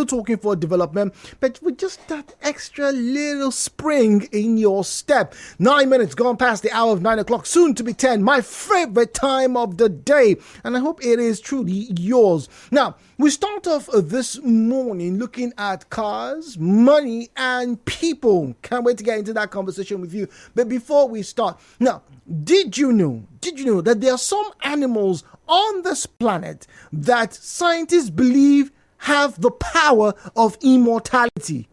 still talking for development, but with just that extra little spring in your step. 9 minutes gone past the hour of 9 o'clock, soon to be 10, my favorite time of the day, and I hope it is truly yours. Now, we start off this morning looking at cars, money, and people. Can't wait to get into that conversation with you. But before we start, now, did you know that there are some animals on this planet that scientists believe have the power of immortality?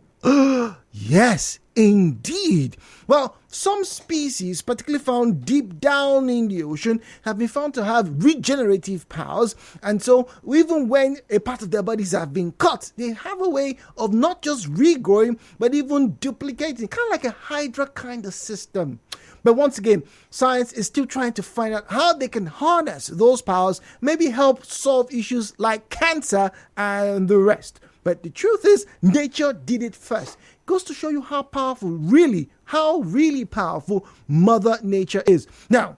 Yes, indeed. Well, some species, particularly found deep down in the ocean, have been found to have regenerative powers. And so even when a part of their bodies have been cut, they have a way of not just regrowing, but even duplicating, kind of like a Hydra kind of system. But once again, science is still trying to find out how they can harness those powers, maybe help solve issues like cancer and the rest. But the truth is, nature did it first. It goes to show you how really powerful Mother Nature is. Now,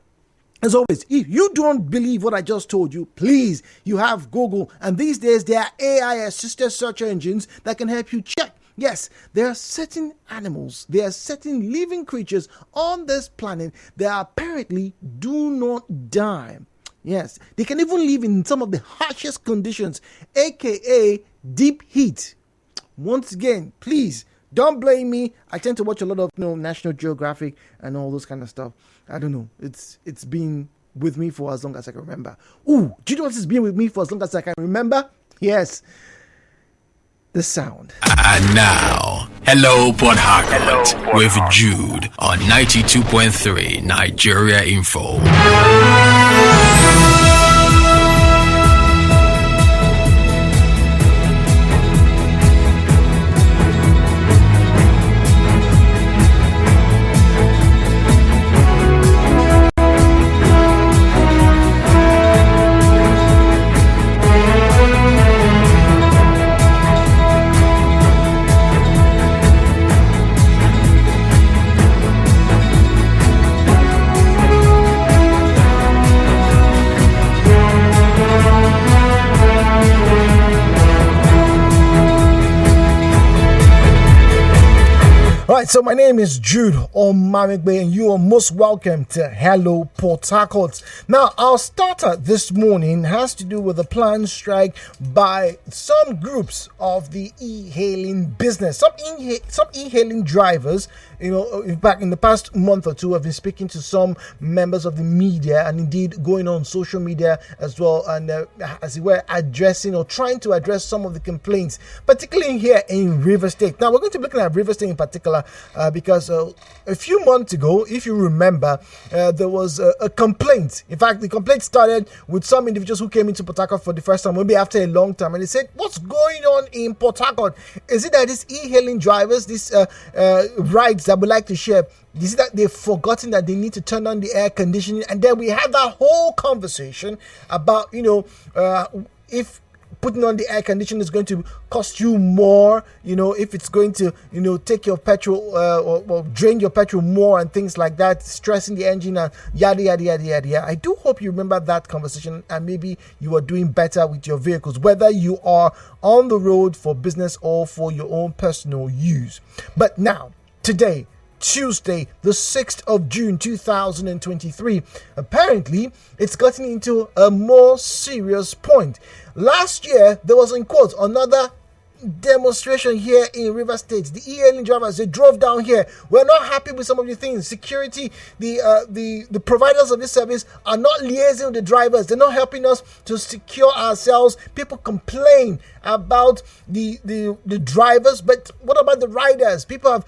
as always, if you don't believe what I just told you, please, you have Google. And these days, there are AI-assisted search engines that can help you check. Yes, there are certain animals, there are certain living creatures on this planet that apparently do not die. Yes, they can even live in some of the harshest conditions, aka deep heat. Once again, please, don't blame me. I tend to watch a lot of National Geographic and all those kind of stuff. I don't know. It's been with me for as long as I can remember. Ooh, do you know what has been with me for as long as I can remember? Yes. The sound. And now, hello Port Harcourt with Jude on 92.3 Nigeria Info. So my name is Jude Omamigbe, and you are most welcome to Hello Port Harcourt. Now, our starter this morning has to do with a planned strike by some groups of the e-hailing business. Some e-hailing drivers, back in the past month or two, I've been speaking to some members of the media and indeed going on social media as well, and as it were, addressing or trying to address some of the complaints, particularly here in River State. Now, we're going to be looking at River State in particular because a few months ago, if you remember, there was a complaint. In fact, the complaint started with some individuals who came into Port Harcourt for the first time, maybe after a long time, and they said, what's going on in Port Harcourt? Is it that these e-hailing drivers, these rides that would like to share, is it that they've forgotten that they need to turn on the air conditioning? And then we had that whole conversation about, if putting on the air conditioner is going to cost you more, if it's going to, take your petrol or drain your petrol more and things like that, stressing the engine and yada, yada, yada, yada. I do hope you remember that conversation and maybe you are doing better with your vehicles, whether you are on the road for business or for your own personal use. But now, today, Tuesday, the 6th of June 2023. Apparently, it's gotten into a more serious point. Last year, there was, in quotes, another demonstration here in River State. The e-hailing drivers, they drove down here. We're not happy with some of the things. Security, the providers of this service are not liaising with the drivers. They're not helping us to secure ourselves. People complain about the drivers, but what about the riders? People have,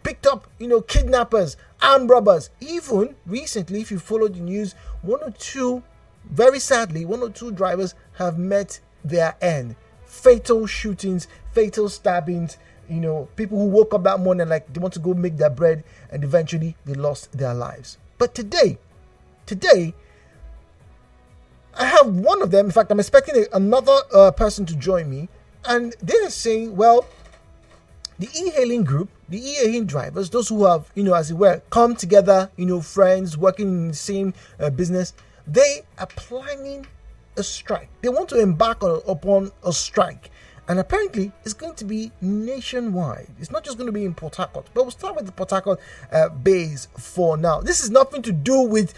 picked up, kidnappers, armed robbers. Even recently, if you follow the news, very sadly, one or two drivers have met their end. Fatal shootings, fatal stabbings, people who woke up that morning like they want to go make their bread and eventually they lost their lives. But today, I have one of them. In fact, I'm expecting another person to join me, and they're saying, well, the e-hailing group, the e-hailing drivers, those who have, as it were, come together, friends working in the same business, they are planning a strike. They want to embark upon a strike. And apparently, it's going to be nationwide. It's not just going to be in Port Harcourt, but we'll start with the Port Harcourt base for now. This is nothing to do with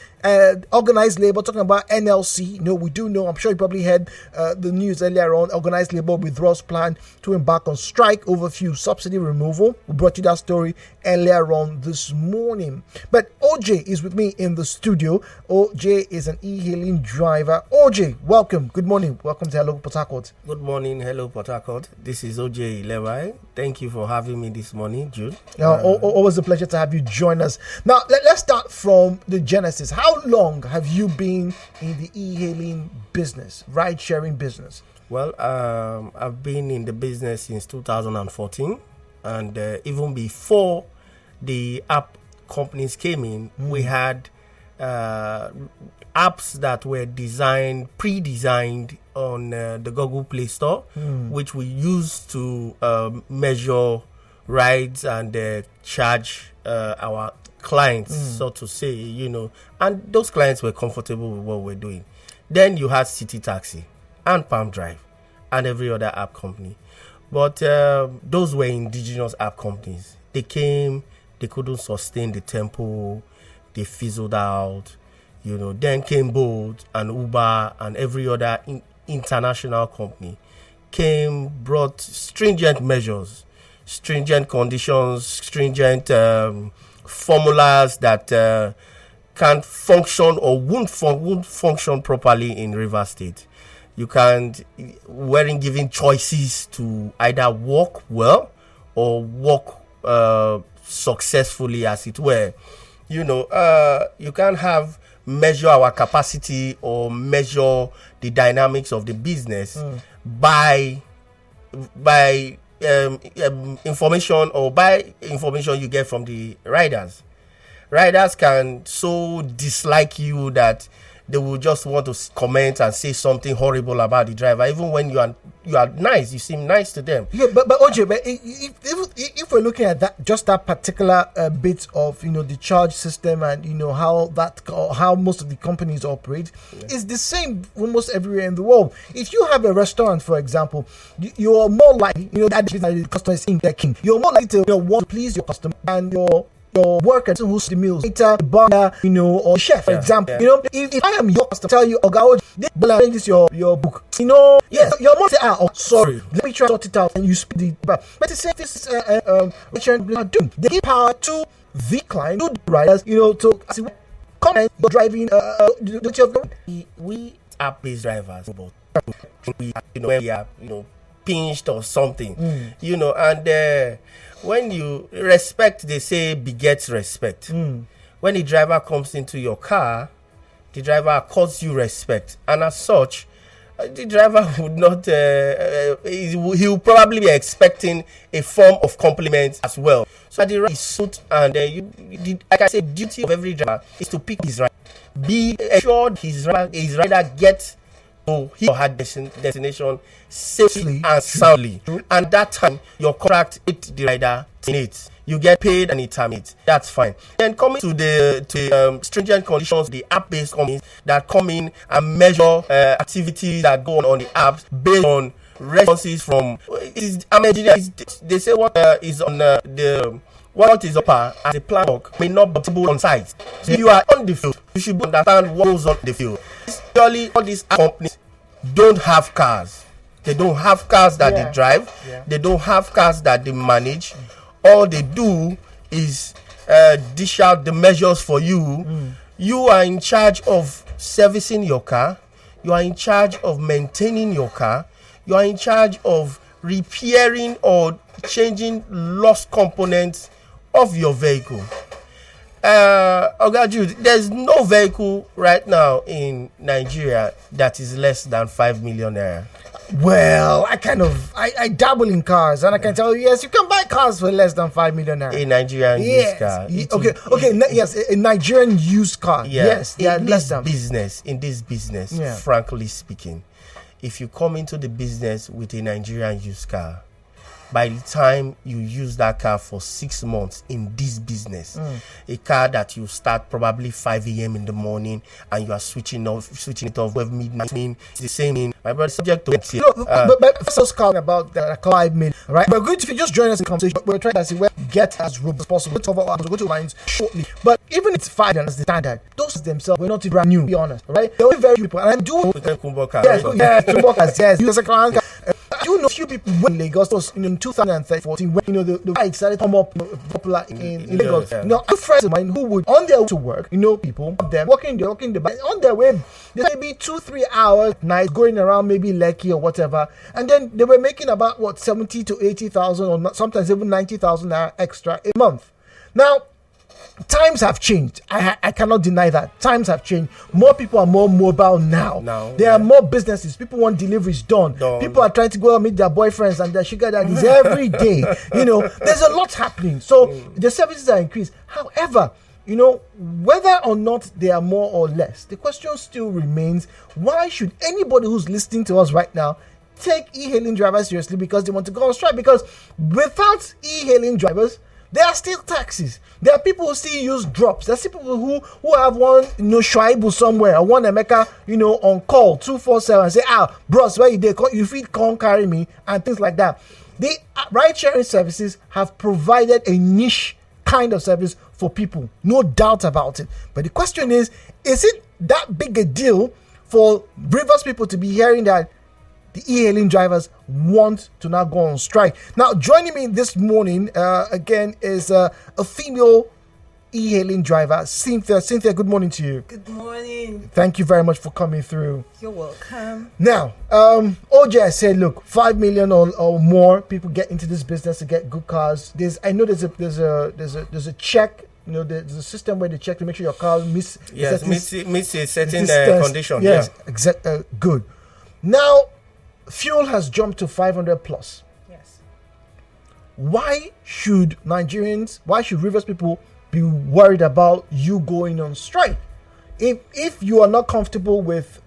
organized labor, talking about NLC. No, we do know, I'm sure you probably heard the news earlier on, organized labor withdrawals plan to embark on strike over fuel subsidy removal. We brought you that story earlier on this morning. But OJ is with me in the studio. OJ is an e-hailing driver. OJ, welcome. Good morning. Welcome to Hello Port Harcourt. Good morning. Hello Port Harcourt. This is OJ Levi. Thank you for having me this morning, Jude. Always a pleasure to have you join us. Now, let's start from the genesis. How long have you been in the e-hailing business, ride-sharing business? Well, I've been in the business since 2014, and even before the app companies came in, we had apps that were pre-designed on the Google Play Store, which we use to measure rides and charge our clients, so to say, and those clients were comfortable with what we're doing. Then you had City Taxi and Palm Drive and every other app company. But those were indigenous app companies. They came, they couldn't sustain the tempo, they fizzled out. Then came Bolt and Uber and every other international company brought stringent measures, stringent conditions, stringent formulas that can't function or won't function properly in Rivers State. Weren't given choices to either work well or work successfully, as it were. You can't measure our capacity or measure the dynamics of the business by information or by information you get from the riders. Riders can so dislike you that they will just want to comment and say something horrible about the driver, even when you are nice. You seem nice to them. Yeah, but OJ, but if we're looking at that particular bit of the charge system and how most of the companies operate, it's the same almost everywhere in the world. If you have a restaurant, for example, you're more likely that the customer is in their king. You're more likely to want to please your customer and your worker who's the meals, waiter, the bar, or chef, for example. If I am your customer, tell you, this is your book. Yes, your mom say, sorry, let me try to sort it out, and you speak the bar. But the same this is doing. They give power to the client, to the riders, to comment driving we app-based drivers, we are pinched or something, and when you respect, they say begets respect. When the driver comes into your car, the driver accords you respect, and as such, the driver would not. He will probably be expecting a form of compliment as well. So the right suit, and like I said, duty of every driver is to pick his ride. Be assured his rider gets to his or her destination safely and soundly. And that time, your contract with the rider terminates. You get paid and it terminates. That's fine. Then coming to the stringent conditions, the app-based companies that come in and measure activities that go on the apps based on responses from. They say what is on what is up as a plan work may not be possible on site. So if you are on the field, you should understand what goes on the field. Surely all these companies don't have cars. They don't have cars that they drive. They don't have cars that they manage. All they do is dish out the measures for you. You are in charge of servicing your car. You are in charge of maintaining your car. You are in charge of repairing or changing lost components of your vehicle. Jude, there's no vehicle right now in Nigeria that is less than 5 million naira. Well, I dabble in cars, and I can tell you, yes, you can buy cars for less than 5 million naira. A Nigerian used car. Yes, a Nigerian used car. Yes, they are less than. In this business, frankly speaking, if you come into the business with a Nigerian used car, by the time you use that car for 6 months in this business, a car that you start probably 5 a.m. in the morning and you are switching it off with midnight, it's the same thing. My brother, subject to it. But first, calling about the 5 minutes, right? We're going to, if you just join us in the conversation, we're trying to see where get as robust as possible. We'll go to lines shortly. But even it's 5 as the standard, those themselves were not even brand new, to be honest, right? There were very few people, and I do. Yes, I do know few people in Lagos in 2014 when the rights started to come up popular in Lagos. Yeah. Now, I have friends of mine who would on their way to work, people, them walking the bike on their way, they may be 2-3 hours night going around maybe Lekki or whatever, and then they were making about 70 to 80,000 or not, sometimes even 90,000 extra a month. Now, times have changed. I cannot deny that. Times have changed. More people are more mobile now. There are more businesses. People want deliveries done. People are trying to go and meet their boyfriends and their sugar daddies every day. There's a lot happening. So the services are increased. However, whether or not they are more or less, the question still remains, why should anybody who's listening to us right now take e-hailing drivers seriously because they want to go on strike? Because without e-hailing drivers, there are still taxis. There are people who still use drops. There are still people who have one, Shuaibu somewhere, or one Emeka, on call 247 and say, bros, where you there? You feed, come carry me, and things like that. The ride-sharing services have provided a niche kind of service for people, no doubt about it. But the question is it that big a deal for Rivers people to be hearing that the e-hailing drivers want to now go on strike? Now, joining me this morning again is a female e-hailing driver, Cynthia. Cynthia, good morning to you. Good morning. Thank you very much for coming through. You're welcome. Now, OJ said, look, 5 million or more people get into this business to get good cars. I know there's a check. There's a system where they check to make sure your car meets a certain condition. Yes, exactly. Good. Now, fuel has jumped to 500 plus. Yes. Why should Rivers people be worried about you going on strike? If you are not comfortable with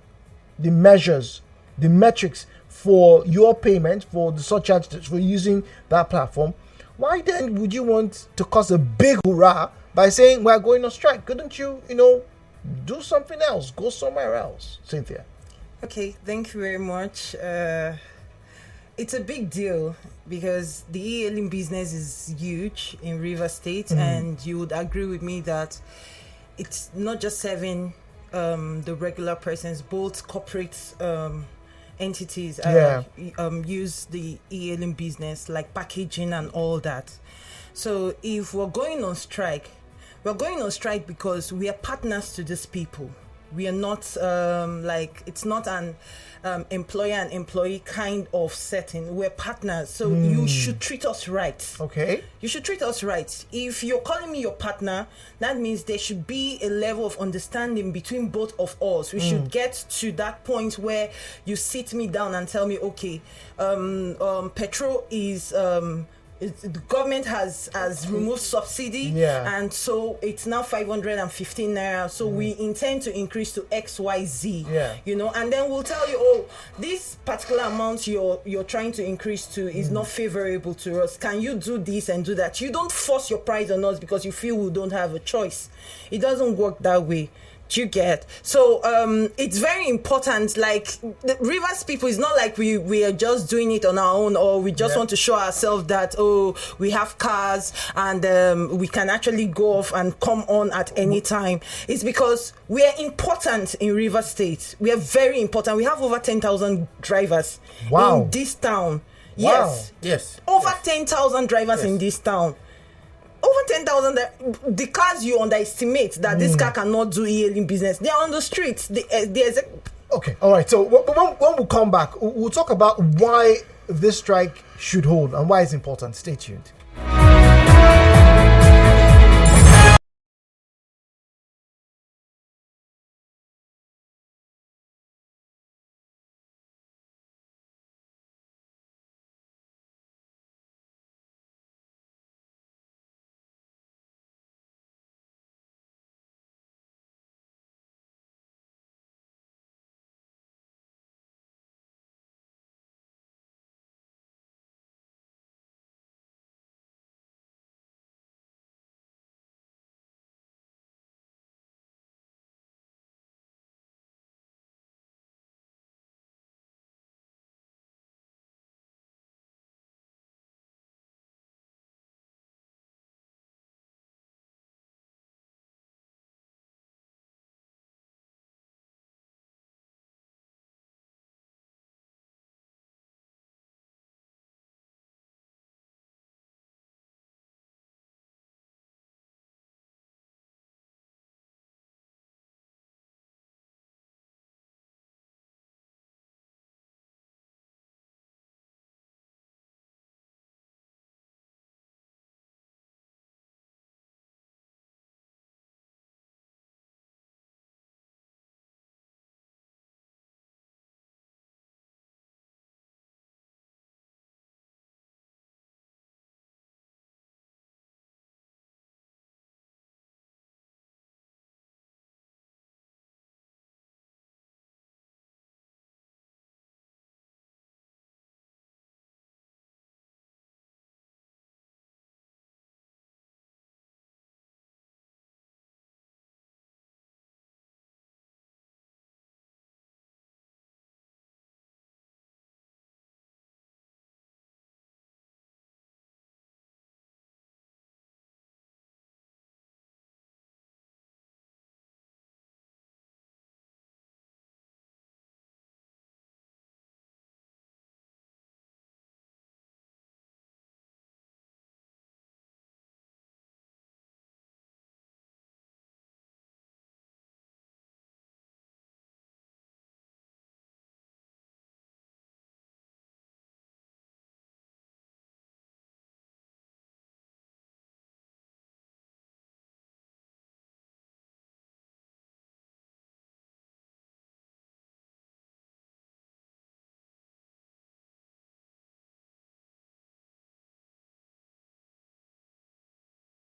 the measures, the metrics for your payment, for the surcharge for using that platform, why then would you want to cause a big hurrah by saying we're going on strike? Couldn't you, do something else, go somewhere else, Cynthia? Okay, thank you very much. It's a big deal because the e-hailing business is huge in Rivers State, and you would agree with me that it's not just serving the regular persons, both corporate entities use the e-hailing business, like packaging and all that. So if we're going on strike because we are partners to these people. We are not it's not an employer and employee kind of setting. We're partners, so you should treat us right. Okay. You should treat us right. If you're calling me your partner, that means there should be a level of understanding between both of us. We should get to that point where you sit me down and tell me, okay, petrol is the government has removed subsidy, and so it's now 515 naira. So we intend to increase to XYZ. And then we'll tell you, this particular amount you're trying to increase to is not favorable to us. Can you do this and do that? You don't force your price on us because you feel we don't have a choice. It doesn't work that way. You get so it's very important. Like the Rivers people, it's not like we are just doing it on our own, or we just want to show ourselves that we have cars and we can actually go off and come on at any time. It's because we are important in Rivers State. We are very important. We have over 10,000 drivers in this town. Yes, over 10,000 drivers in this town. Over 10,000, the cars you underestimate that this car cannot do e-hailing business, they are on the streets. Okay, all right. So when we come back, we'll talk about why this strike should hold and why it's important. Stay tuned.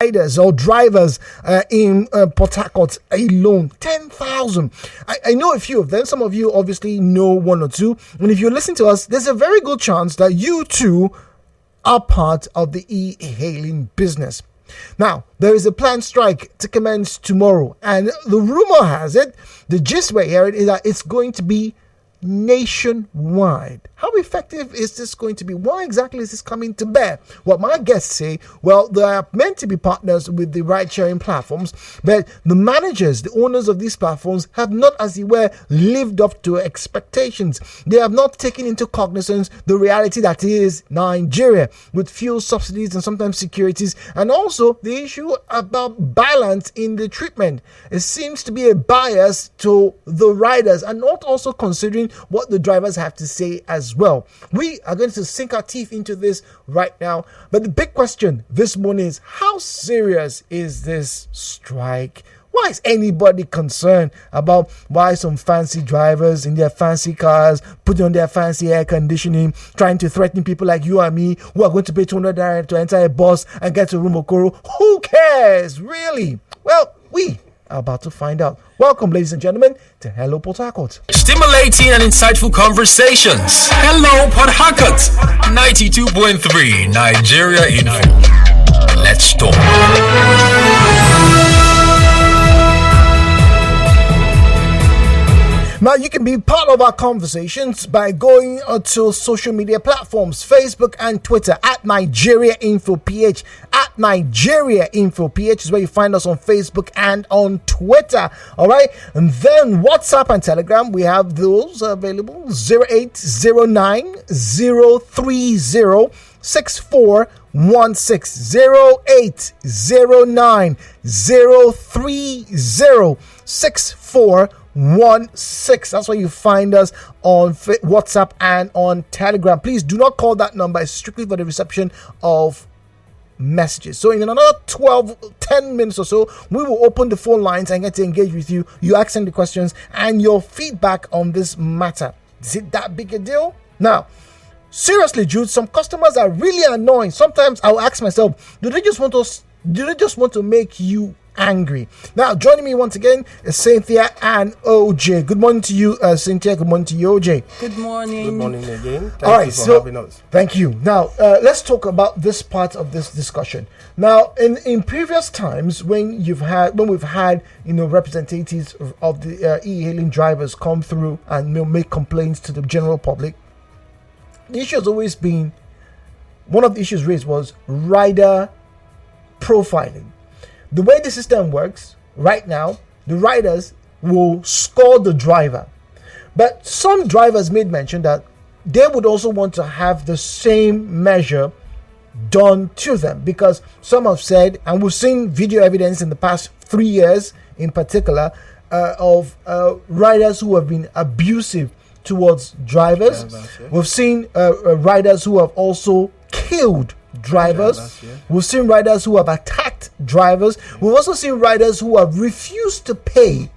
riders or drivers in Port Harcourt alone. 10,000. I know a few of them. Some of you obviously know one or two. And if you listen to us, there's a very good chance that you too are part of the e-hailing business. Now, there is a planned strike to commence tomorrow, and the rumor has it, the gist we're hearing is that it's going to be nationwide. How effective is this going to be? Why exactly is this coming to bear? Well, my guests say, well, they are meant to be partners with the ride-sharing platforms, but the managers, the owners of these platforms have not, as it were, lived up to expectations. They have not taken into cognizance the reality that is Nigeria, with fuel subsidies and sometimes securities, and also the issue about balance in the treatment. It seems to be a bias to the riders and not also considering what the drivers have to say as well. We are going to sink our teeth into this right now. But the big question this morning is, how serious is this strike? Why is anybody concerned about why some fancy drivers in their fancy cars, putting on their fancy air conditioning, trying to threaten people like you and me who are going to pay 200 naira to enter a bus and get to Rumokoro? Who cares, really? Well, we are about to find out. Welcome, ladies and gentlemen, to Hello Port Harcourt. Stimulating and insightful conversations. Hello Port Harcourt. 92.3 Nigeria Info. Let's talk. Now, you can be part of our conversations by going to social media platforms, Facebook and Twitter, at Nigeria Info PH. At Nigeria Info PH is where you find us on Facebook and on Twitter. All right. And then WhatsApp and Telegram, we have those available. 0809 030 6416 0809 030 6416. That's where you find us on WhatsApp and on Telegram. Please do not call that number. It's strictly for the reception of messages. So in another 10 minutes or so, we will open the phone lines and get to engage with you. You asking the questions and your feedback on this matter. Is it that big a deal? Now, seriously, Jude, some customers are really annoying. Sometimes I'll ask myself, do they just want to make you angry? Now, joining me once again is Cynthia and OJ. Good morning to you, Cynthia. Good morning to you, OJ. Good morning. Good morning again. All right, Thank you for having us. Thank you. Now, let's talk about this part of this discussion. Now, in previous times, when we've had representatives of the e-hailing drivers come through and make complaints to the general public, the issue has always been, one of the issues raised was rider profiling. The way the system works right now, the riders will score the driver. But some drivers made mention that they would also want to have the same measure done to them, because some have said, and we've seen video evidence in the past 3 years in particular, of riders who have been abusive towards drivers. We've seen riders who have also killed drivers. We've seen riders who have attacked drivers. We've also seen riders who have refused to pay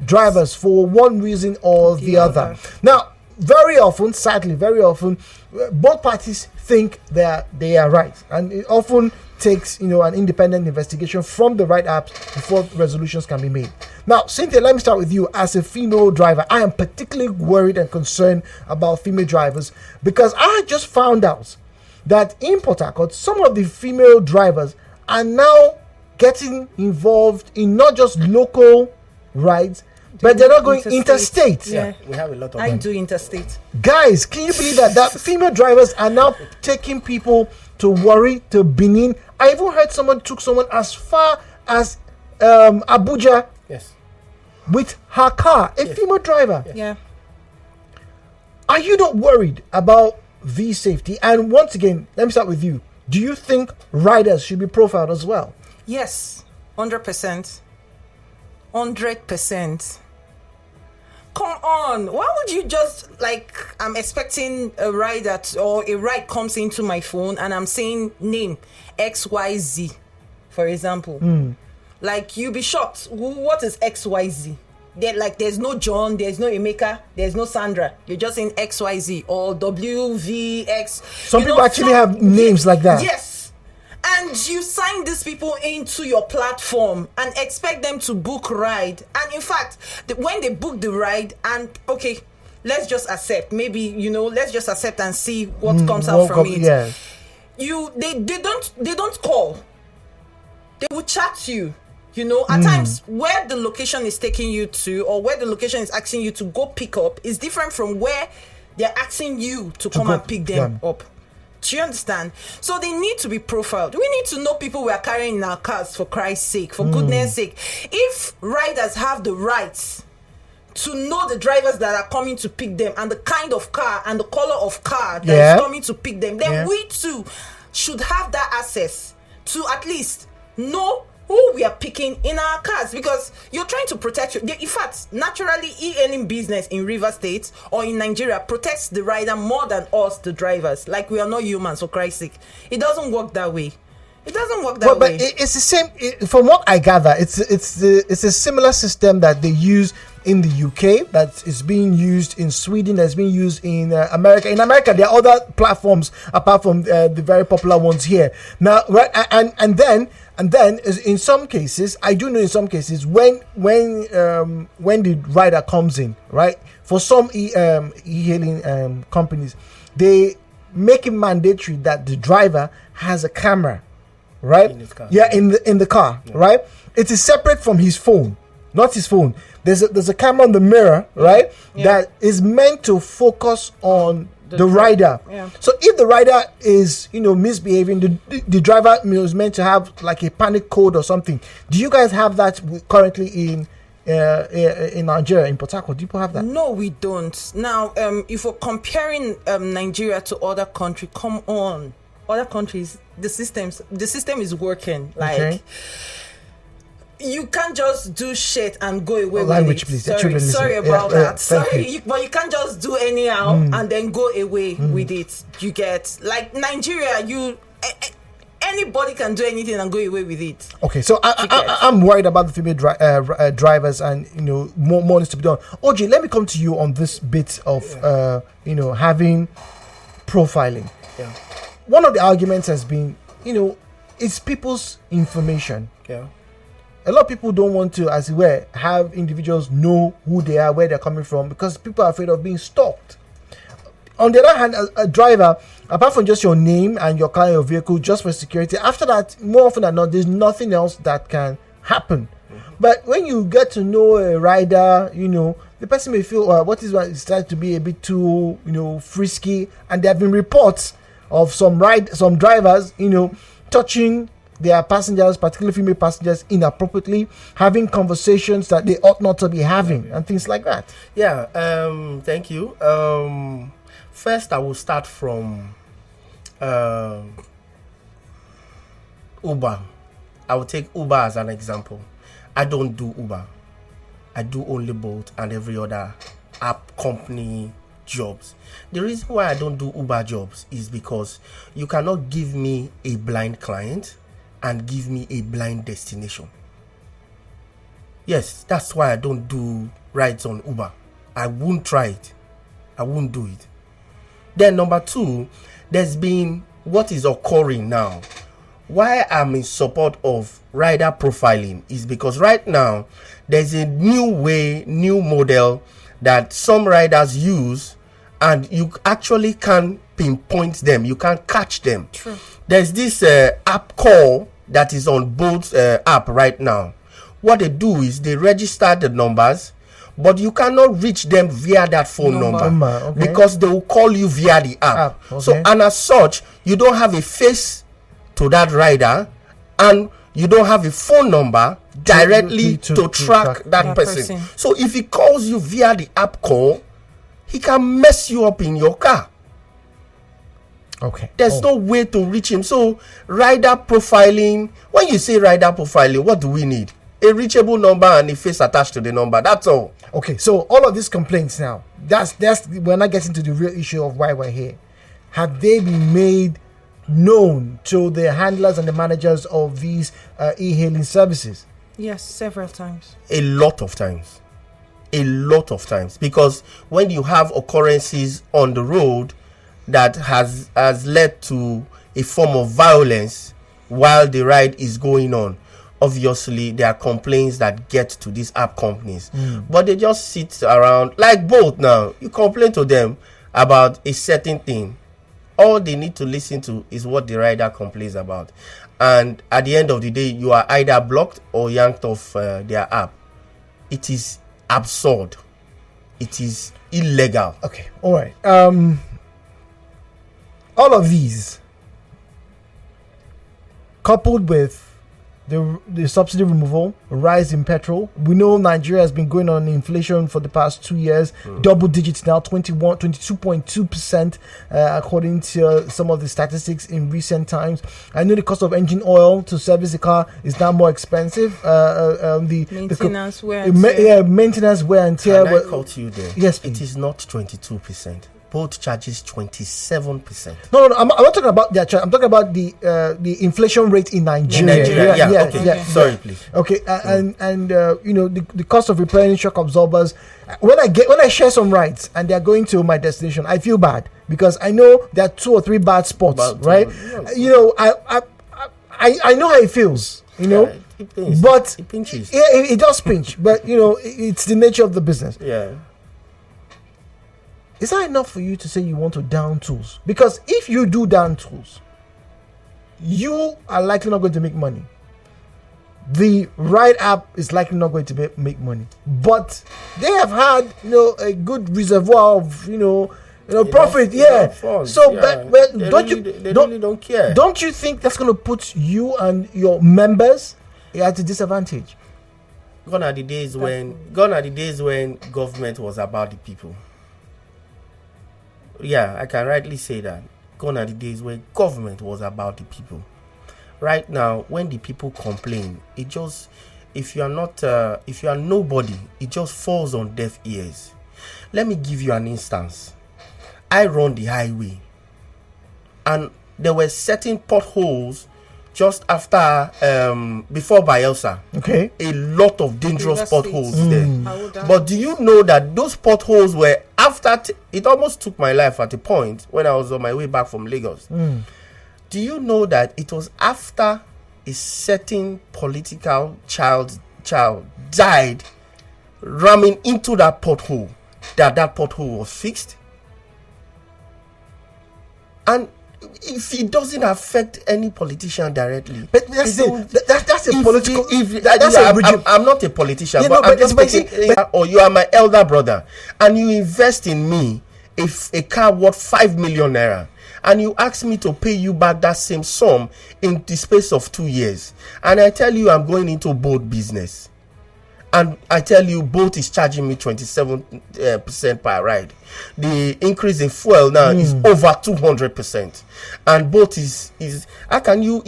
drivers for one reason or the other. Now, very often, sadly, both parties think that they are right, and it often takes an independent investigation from the right apps before resolutions can be made. Now, Cynthia, let me start with you. As a female driver, I am particularly worried and concerned about female drivers, because I just found out that in Port Harcourt, some of the female drivers are now getting involved in not just local rides, but they're not going interstate. Yeah, we have a lot of I them. do interstate. Guys, can you believe that female drivers are now taking people to Warri, to Benin? I even heard someone took someone as far as Abuja. Yes. With her car, a female driver. Yes. Yeah. Are you not worried about the safety? And once again, let me start with you. Do you think riders should be profiled as well? Yes, 100%. 100%. Come on, why would you just, I'm expecting a ride or a ride comes into my phone and I'm saying name XYZ, for example. You'll be shocked. What is XYZ? There's no John, there's no Emeka, there's no Sandra. You're just in XYZ or WVX. Some people actually have names like that. Yes. And you sign sign these people into your platform and expect them to book ride. And in fact, when they book the ride, and okay, let's just accept, maybe, let's just accept and see what comes out from it. Yeah. They don't call. They will chat you. At times where the location is taking you to, or where the location is asking you to go pick up, is different from where they're asking you to come and pick them up. Do you understand? So they need to be profiled. We need to know people we are carrying in our cars, for Christ's sake, for goodness sake. If riders have the rights to know the drivers that are coming to pick them and the kind of car and the color of car that is coming to pick them, then we too should have that access to at least know who we are picking in our cars, because you're trying to protect in fact, naturally, e-hailing business in River State or in Nigeria protects the rider more than us, the drivers. Like, we are not humans, for Christ's sake. It doesn't work that way. It doesn't work that way. But it's the same. From what I gather, it's a similar system that they use in the UK, that is being used in Sweden, that's being used in America. In America, there are other platforms apart from the very popular ones here. Now, right, and then in some cases, I do know in some cases when the rider comes in, right, for some e-hailing companies, they make it mandatory that the driver has a camera, right? In his car. Yeah, in the car, right? It is separate from his phone, not his phone. There's a camera on the mirror, right? That is meant to focus on the rider. Yeah. So if the rider is, misbehaving, the driver is meant to have like a panic code or something. Do you guys have that currently in Nigeria, in Port Harcourt? Do people have that? No, we don't. Now, if we're comparing Nigeria to other countries, come on, other countries, the system is working. Like. Okay. You can't just do shit and go away with it. Please. Sorry about that. Sorry, but you can't just do anyhow and then go away with it. You get, like, Nigeria, anybody can do anything and go away with it. Okay, so I'm worried about the female drivers, and more needs to be done. OJ, let me come to you on this bit of having profiling. Yeah. One of the arguments has been, it's people's information. Yeah. A lot of people don't want to, as it were, have individuals know who they are, where they're coming from, because people are afraid of being stalked. On the other hand, a driver, apart from just your name and your car and your vehicle, just for security, after that, more often than not, there's nothing else that can happen. But when you get to know a rider, the person may feel, what is it starts to be a bit too, frisky, and there have been reports of some drivers, touching their passengers, particularly female passengers, inappropriately, having conversations that they ought not to be having, and things like that. Yeah, thank you. First, I will start from Uber. I will take Uber as an example. I don't do Uber. I do only Bolt and every other app company jobs. The reason why I don't do Uber jobs is because you cannot give me a blind client and give me a blind destination. Yes, that's why I don't do rides on Uber. I won't try it. I won't do it. Then number two, there's been what is occurring now. Why I'm in support of rider profiling is because right now there's a new model that some riders use, and you actually can pinpoint them. You can catch them. True. There's this app call that is on Bolt app right now. What they do is they register the numbers, but you cannot reach them via that phone number. Okay. Because they will call you via the app. Okay. So, and as such, you don't have a face to that rider, and you don't have a phone number directly to track that person. So if he calls you via the app call, he can mess you up in your car. Okay. There's no way to reach him. So rider profiling, when you say rider profiling, what do we need? A reachable number and a face attached to the number. That's all. Okay, so all of these complaints now, that's we're not getting to the real issue of why we're here. Have they been made known to the handlers and the managers of these e-hailing services? Yes, several times. A lot of times. Because when you have occurrences on the road that has led to a form of violence, while the ride is going on. Obviously, there are complaints that get to these app companies, but they just sit around like Bolt. Now you complain to them about a certain thing, all they need to listen to is what the rider complains about, and at the end of the day, you are either blocked or yanked off their app. It is absurd. It is illegal. Okay, all right. All of these, coupled with the subsidy removal, rise in petrol. We know Nigeria has been going on inflation for the past 2 years, double digits now, 22.2%, according to some of the statistics in recent times. I know the cost of engine oil to service a car is now more expensive. Maintenance wear and tear. Yeah, maintenance wear and tear. Can I cut you there? Yes, it is not 22%. Both charges 27%. No, I'm not talking about that. I'm talking about the inflation rate in Nigeria. Yeah. Sorry, please. Okay, and you know the cost of repairing shock absorbers. When I share some rides and they are going to my destination, I feel bad because I know there are 2 or 3 bad spots, right? You know, I know how it feels. You know, but it pinches. Yeah, it does pinch. But you know, it's the nature of the business. Yeah. Is that enough for you to say you want to down tools? Because if you do down tools, you are likely not going to make money. The ride app is likely not going to make money. But they have had, you know, a good reservoir of, you know, profit. Yeah. Funds, so, yeah. but they don't really, you? They really don't care. Don't you think that's going to put you and your members at a disadvantage? Gone are the days when government was about the people. Yeah, I can rightly say that. Gone are the days when government was about the people. Right now, when the people complain, it just, if you are nobody, it just falls on deaf ears. Let me give you an instance. I run the highway, and there were certain potholes just after, before Bielsa. Okay. A lot of dangerous potholes there. Mm. But do you know that those potholes were after, it almost took my life at a point when I was on my way back from Lagos. Do you know that it was after a certain political child died ramming into that pothole that pothole was fixed? And if it doesn't affect any politician directly, but that's a political. I'm not a politician, Yeah, but no, I'm just making. Or you are my elder brother, and you invest in me a car worth 5 million naira, and you ask me to pay you back that same sum in the space of 2 years, and I tell you I'm going into boat business, and I tell you boat is charging me 27% per ride. The increase in fuel now is over 200%, and boat is how can the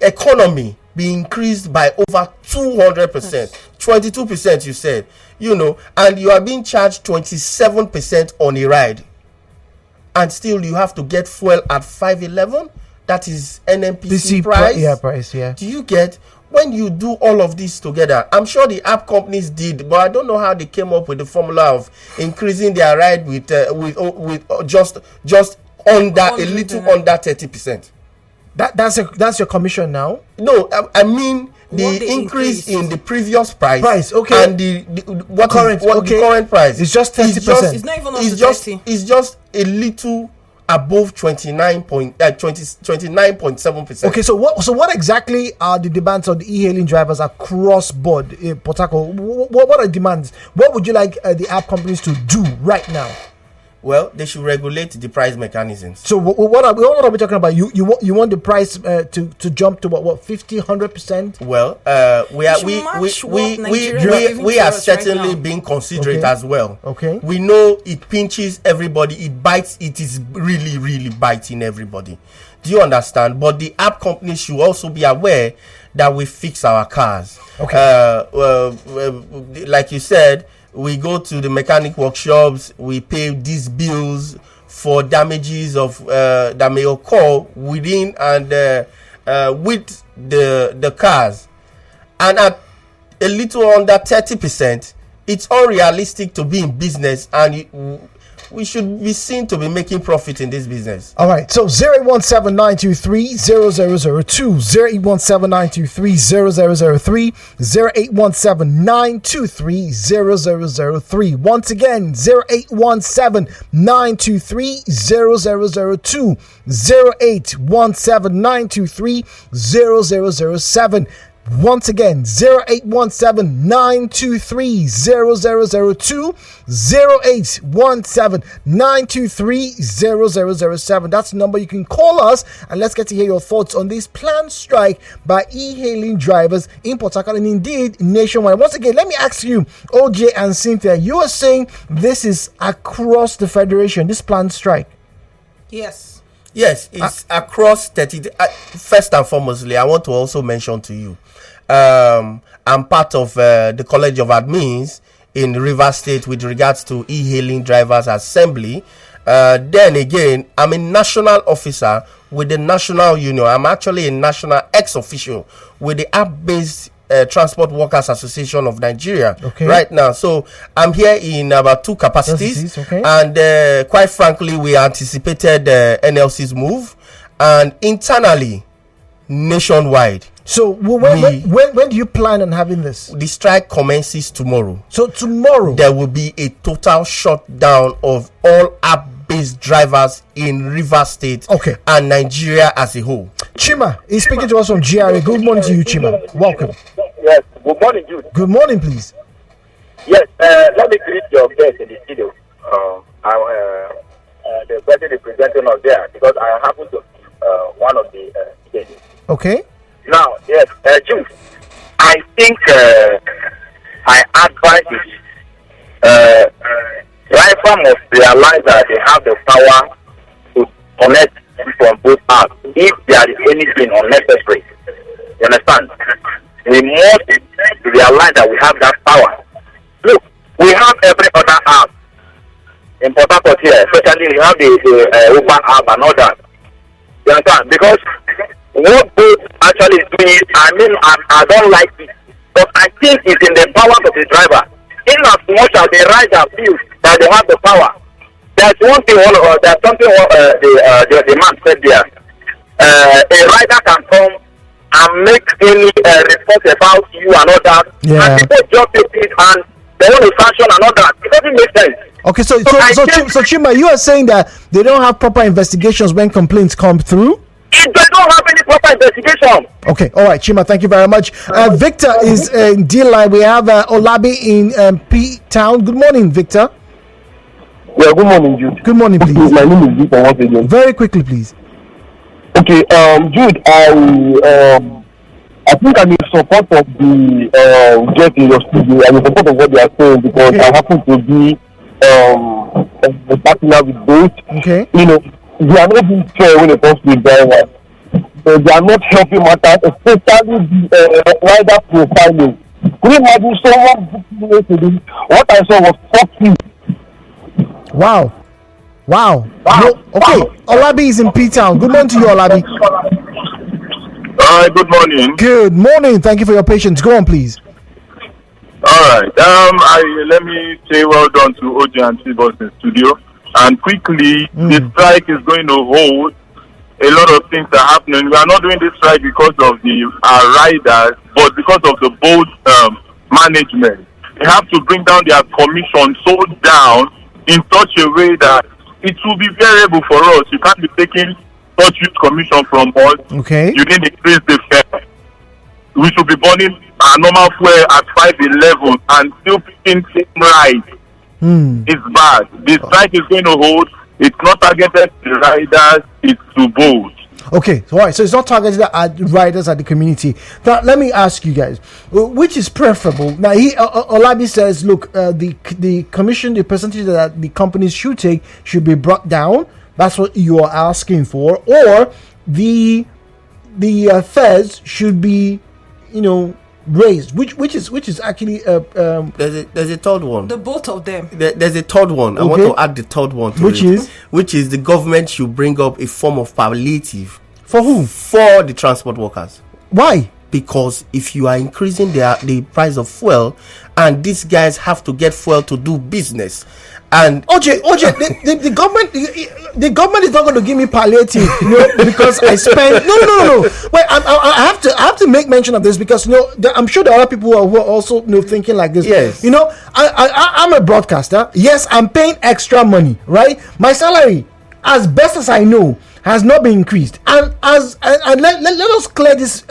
economy be increased by over 200%? 22% you said, you know, and you are being charged 27% on a ride, and still you have to get fuel at 511. That is NNPC price. Price. Yeah. Do you get? When you do all of this together, I'm sure the app companies did, but I don't know how they came up with the formula of increasing their ride with just under a little under 30%. That's your commission now. No, I mean the increase in the previous price. Okay. And the current price. It's just 30%. It's not even up to 30. It's just a little above 29.7%. Okay, so what exactly are the demands of the e-hailing drivers across board in Port Harcourt? What are demands? What would you like the app companies to do right now? Well, they should regulate the price mechanisms. So what are we talking about? You want the price to jump to what 50, 100%? Well, we are certainly being considerate as well. Okay. We know it pinches everybody, it bites, it is really, really biting everybody. Do you understand? But the app companies should also be aware that we fix our cars. Okay. Like you said, we go to the mechanic workshops, we pay these bills for damages of that may occur within and with the cars, and at a little under 30%, it's unrealistic to be in business and we should be seen to be making profit in this business. All right, so 08179230002, 08179230003, 08179230003. Once again, 08179230002, 08179230007. Once again, 08179230002, 08179230007. That's the number you can call us, and let's get to hear your thoughts on this planned strike by e-hailing drivers in Port Harcourt and indeed nationwide. Once again, let me ask you, OJ and Cynthia, you are saying this is across the federation, this planned strike? Yes. Yes, it's across 30. First and foremostly, I want to also mention to you, I'm part of the College of Admins in Rivers State with regards to e-hailing drivers assembly. Then again, I'm a national officer with the national union. I'm actually a national ex-official with the app-based Transport Workers Association of Nigeria right now. So I'm here in about 2 capacities, and quite frankly, we anticipated NLC's move, and internally, nationwide. So when do you plan on having this? The strike commences tomorrow. So tomorrow there will be a total shutdown of all app-based drivers in Rivers State and Nigeria as a whole. Chima is speaking to us from GRA. Good morning to you, Chima. Welcome. Yes, good morning, Jude. Good morning, please. Yes, let me greet your guest in the studio. The person is presenting us there because I happen to be one of the students. Okay. Now, yes, Jude, I think I advise it. Driver must realize that they have the power to connect from both apps if there is anything unnecessary. You understand? We must realize that we have that power. Look, we have every other app in Port Harcourt here, especially we have the Uber app and all that. You understand? Because what both actually is doing, I don't like it. But I think it's in the power of the driver. In as much as the rider feels that they have the power. There's one thing, there's something the man said there. A rider can come and make any report about you and all that. Yeah. And people just take it and they want to sanction and all that. It doesn't make sense. Okay, so Chima, you are saying that they don't have proper investigations when complaints come through? They don't have any proper investigation. Okay, all right, Chima, thank you very much. Victor is in D-Line. We have Olabi in P-Town. Good morning, Victor. Yeah, good morning, Jude. Good morning, please. My name is Victor once again. Very quickly, please. Okay, Jude, I think I'm in support of the guest in your studio. I'm in support of what they are saying because I happen to be a partner with both. Okay. You know, they are not being fair when it comes to the driver. They are not helping matters, especially the rider profiling. Could you imagine someone booking to what I saw was 40. Wow. Okay, Olabi is in P-Town. Good morning to you, Olabi. Hi, good morning. Good morning. Thank you for your patience. Go on, please. All right. Let me say well done to OJ and T-Boss in studio. And quickly, the strike is going to hold. A lot of things are happening. We are not doing this strike because of the riders, but because of the board management. They have to bring down their commission so down in such a way that it will be variable for us. You can't be taking such huge commission from us. Okay. You didn't increase the fare. We should be burning our normal fuel at 511 and still picking same ride. It's bad. The strike is going to hold. It's not targeted to the riders, it's to both. Okay, so all right, so it's not targeted at riders at the community. Now, let me ask you guys, which is preferable? Now, Olabi says, look, the commission, the percentage that the companies should take should be brought down. That's what you are asking for, or the fares should be, raised. Which is actually there's a third one. The both of them. There's a third one. I want to add the third one to which is the government should bring up a form of palliative for who? For the transport workers. Why? because if you are increasing the price of fuel, and these guys have to get fuel to do business, and OJ, the government is not going to give me palliative, because I spend no. Wait, I have to make mention of this, because I'm sure there are other people who are also thinking like this. Yes. I'm a broadcaster. Yes, I'm paying extra money, right? My salary, as best as I know, has not been increased, and let us clear this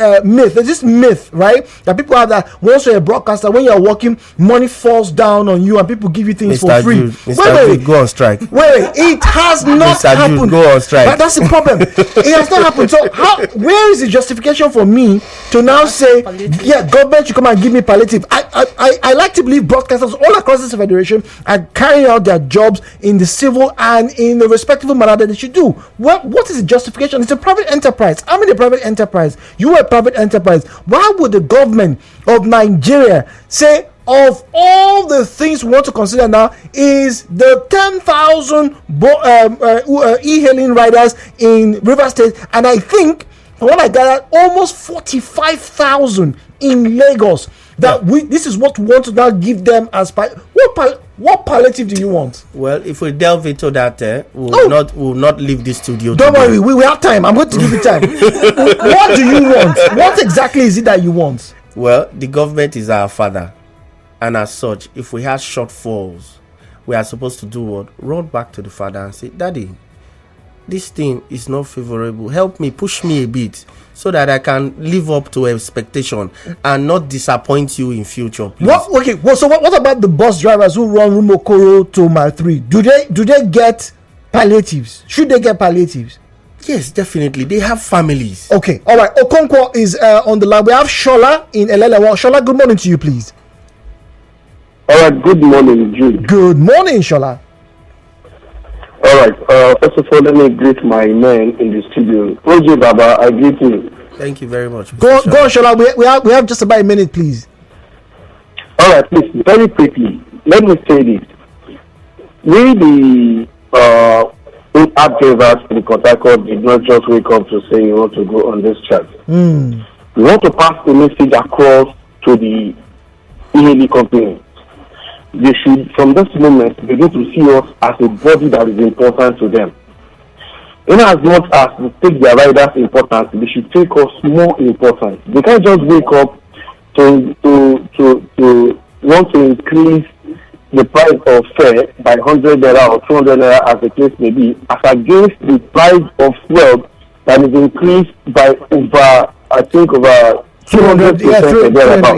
myth, right, that people have, that once you're a broadcaster, when you're working, money falls down on you and people give you things for free. Wait, go on strike. Wait, it has not happened. Jude, go on strike. That's the problem. It has not happened. So where is the justification for me to now say, yeah, government should come and give me palliative? I like to believe broadcasters all across this federation are carrying out their jobs in the civil and in the respectable manner that they should do. What is the justification? It's a private enterprise. I'm in a private enterprise. You are a private enterprise. Why would the government of Nigeria say, of all the things we want to consider now, is the 10,000 e-hailing riders in River State, and I think, from what I gathered, almost 45,000 in Lagos, that this is what we want to now give them as what palliative do you want? Well, if we delve into that, we'll not leave this studio. Don't worry, we have time. I'm going to give you time. What do you want? What exactly is it that you want? Well, the government is our father, and as such, if we have shortfalls, we are supposed to do what? Run back to the father and say, Daddy, this thing is not favorable. Help me, push me a bit, so that I can live up to expectation and not disappoint you in future, please. What about the bus drivers who run Rumokoro to Mile 3? Do they get palliatives? Should they get palliatives? Yes, definitely. They have families. Okay, all right. Okonkwo is on the line. We have Shola in Elelewa. Shola, good morning to you, please. All right, good morning, Jude. Good morning, Shola. All right. First of all, let me greet my man in the studio. OJ Baba, I greet you. Thank you very much. Go on, Shola. We have just about a minute, please. All right, please, very quickly. Let me say this. We, the app drivers in Port Harcourt, did not just wake up to say you want to go on this chat. We want to pass the message across to the e-hailing company. They should, from this moment, begin to see us as a body that is important to them. In as much as we take their riders important, they should take us more important. They can't just wake up to want to increase the price of fare by 100 naira or 200 naira, as the case may be, as against the price of fuel that is increased by over 200%.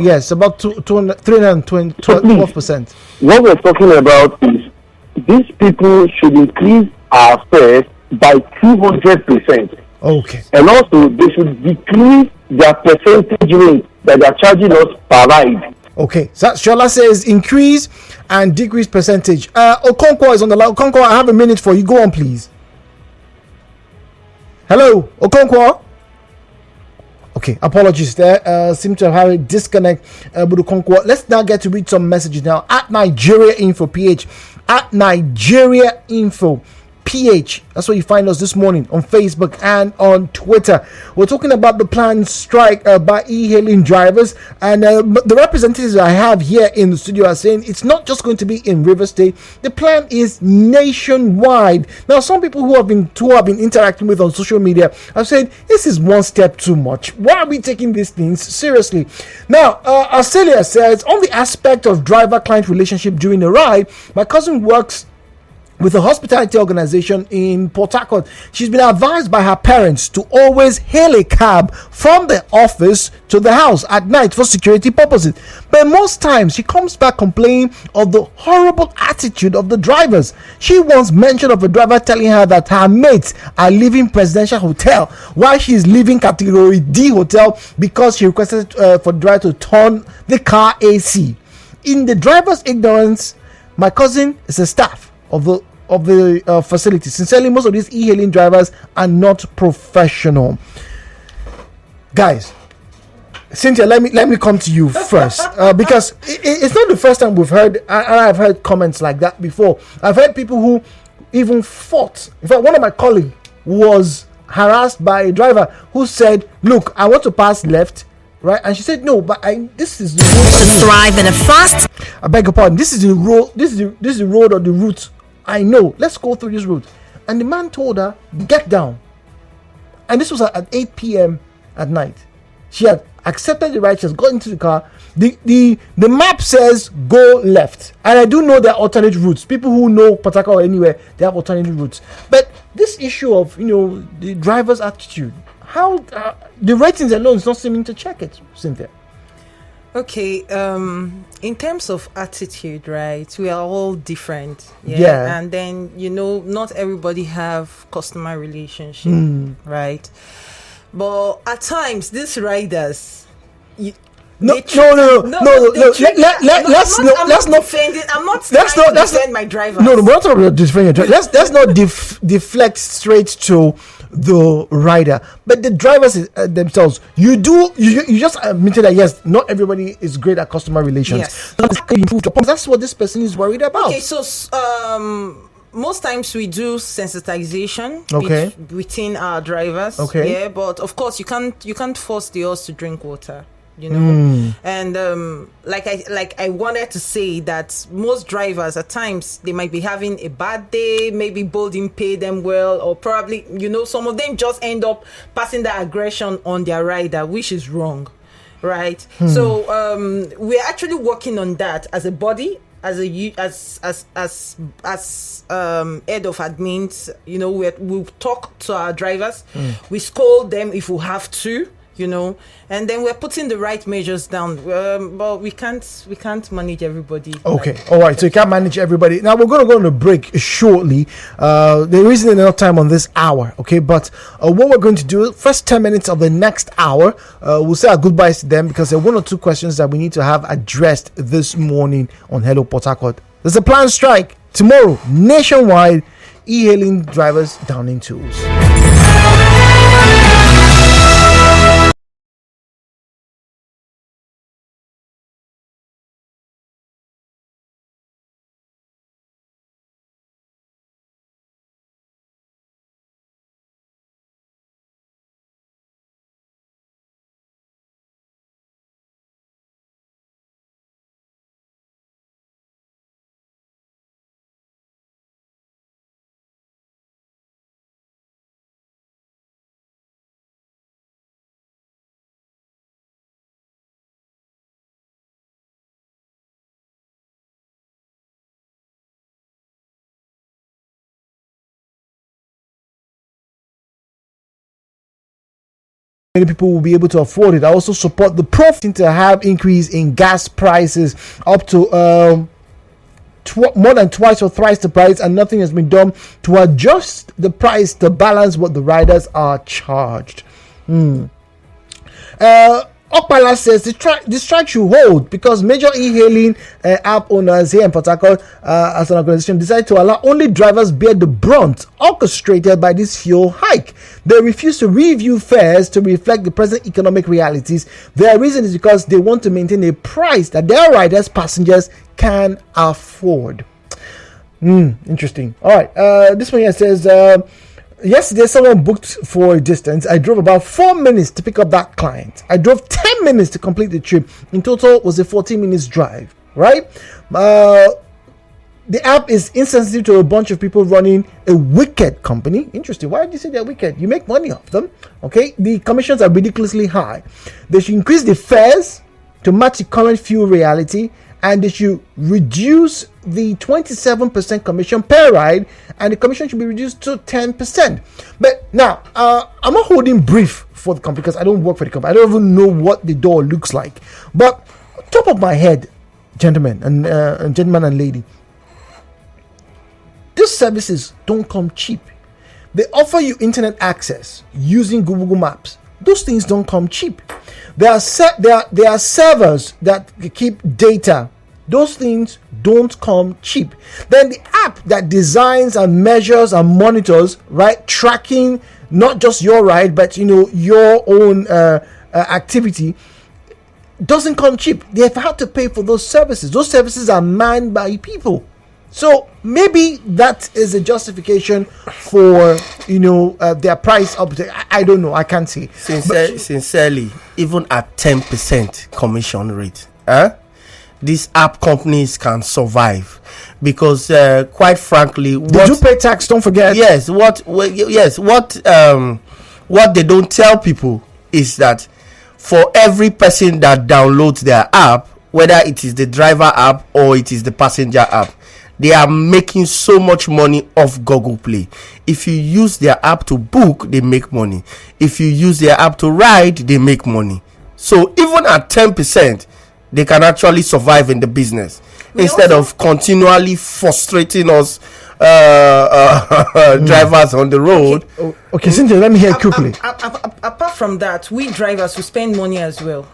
Yes, about 312%. What we're talking about is these people should increase our fares by 200%. Okay. And also, they should decrease their percentage rate that they are charging us per ride. Okay. So Shola says increase and decrease percentage. Okonkwo is on the line. Okonkwo, I have a minute for you. Go on, please. Hello, Okonkwo. Okay, apologies there. Seem to have had a disconnect with Okonkwo. Let's now get to read some messages now. At Nigeria Info PH. At Nigeria Info PH. That's where you find us this morning on Facebook and on Twitter. We're talking about the planned strike by e-hailing drivers, and the representatives I have here in the studio are saying it's not just going to be in River State. The plan is nationwide. Now, some people who have been interacting with on social media have said this is one step too much. Why are we taking these things seriously? Now, Arcelia says on the aspect of driver-client relationship during a ride, my cousin works with a hospitality organization in Port Harcourt. She's been advised by her parents to always hail a cab from the office to the house at night for security purposes. But most times she comes back complaining of the horrible attitude of the drivers. She once mentioned of a driver telling her that her mates are leaving Presidential Hotel while she is leaving Category D Hotel because she requested for the driver to turn the car AC. In the driver's ignorance, my cousin is a staff of the facility. Sincerely, most of these e-hailing drivers are not professional. Guys, Cynthia, let me come to you first, because it's not the first time we've heard, and I've heard comments like that before. I've heard people who even fought. In fact, one of my colleagues was harassed by a driver who said, "Look, I want to pass left. right? And she said, no, but this is the road To thrive in a fast. I beg your pardon. This is the road. This is the road or the route I know. Let's go through this route. And the man told her, get down. And this was at 8 p.m. at night. She had accepted the ride. She has got into the car. The map says go left. And I do know there are alternate routes. People who know Pataka or anywhere, they have alternate routes. But this issue of, the driver's attitude, how the ratings alone is not seeming to check it, Cynthia. Okay, in terms of attitude, right, we are all different. Yeah. And then, not everybody have customer relationship, right? But at times, these riders, let's not defend my driver. No, we're not talking about defend your driver. Let's not deflect straight to the rider, but the drivers themselves. You just admitted that yes, not everybody is great at customer relations. Yes. That's what this person is worried about. Okay, so most times we do sensitization within our drivers. Okay. Yeah, but of course you can't force the horse to drink water. And like I wanted to say that most drivers at times they might be having a bad day, maybe Bolt didn't pay them well, or probably some of them just end up passing that aggression on their rider, which is wrong, right? So we're actually working on that as a body, as head of admins. We talk to our drivers, we scold them if we have to, and then we're putting the right measures down, but we can't manage everybody. Okay, all right, so you can't manage everybody. Now we're going to go on a break shortly. There isn't enough time on this hour, okay, but what we're going to do, first 10 minutes of the next hour, we'll say our goodbyes to them because there are one or two questions that we need to have addressed this morning on Hello Port Harcourt. There's a planned strike tomorrow nationwide, e-hailing drivers down in tools. Many people will be able to afford it. I also support the profit to have increase in gas prices up to more than twice or thrice the price, and nothing has been done to adjust the price to balance what the riders are charged. Okpala says the strike should hold because major e-hailing app owners here in Port Harcourt as an organization decided to allow only drivers bear the brunt orchestrated by this fuel hike. They refuse to review fares to reflect the present economic realities. Their reason is because they want to maintain a price that their riders, passengers can afford. Interesting. All right. This one here says, yesterday, someone booked for a distance. I drove about 4 minutes to pick up that client. I drove 10 minutes to complete the trip. In total, it was a 14 minutes drive, right? The app is insensitive to a bunch of people running a wicked company. Interesting. Why did you say they're wicked? You make money off them, okay? The commissions are ridiculously high. They should increase the fares to match the current fuel reality, and they should reduce the 27% commission per ride, and the commission should be reduced to 10%. But now, I'm not holding brief for the company because I don't work for the company. I don't even know what the door looks like. But top of my head, gentlemen and lady, these services don't come cheap. They offer you internet access using Google Maps. Those things don't come cheap. There are servers that keep data. Those things don't come cheap. Then the app that designs and measures and monitors, right, tracking not just your ride but your own activity, doesn't come cheap. They've had to pay for those services. Those services are manned by people. So maybe that is a justification for their price update. I don't know. I can't see. Sincerely, even at 10% commission rate, these app companies can survive because, quite frankly, did you pay tax? Don't forget. Yes. What they don't tell people is that for every person that downloads their app, whether it is the driver app or it is the passenger app, they are making so much money off Google Play. If you use their app to book, they make money. If you use their app to ride, they make money. So even at 10%, they can actually survive in the business instead of continually frustrating us drivers on the road. Okay, Cynthia, let me hear quickly. Apart from that, we drivers, we spend money as well.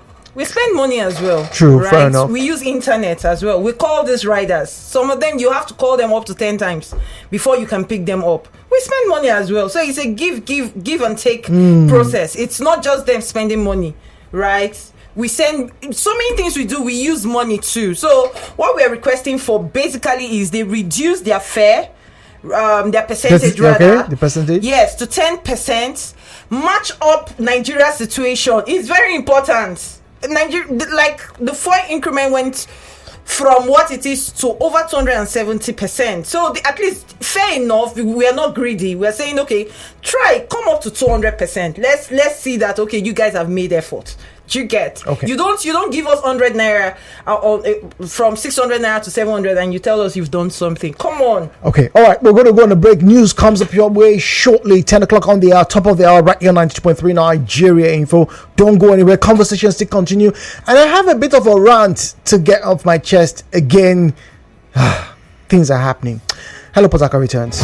True, right? fair enough. We use internet as well. We call these riders. Some of them you have to call them up to 10 times before you can pick them up. We spend money as well. So it's a give and take process. It's not just them spending money, right? We send so many things we do. We use money too. So what we are requesting for basically is they reduce their fare, their percentage rather. Okay, the percentage. Yes, to 10%. Match up Nigeria's situation. It's very important. Like the fuel increment went from what it is to over 270%. So at least fair enough. We are not greedy. We are saying, okay, come up to 200%. Let's see that. Okay, you guys have made effort. You get. Okay. You don't give us 100 naira from 600 naira to 700 and you tell us you've done something. Come on. Okay. All right. We're going to go on a break. News comes up your way shortly. 10 o'clock on the hour, top of the hour, right here on 92.3 Nigeria Info. Don't go anywhere. Conversations still continue. And I have a bit of a rant to get off my chest again. Things are happening. Hello, Potaka returns.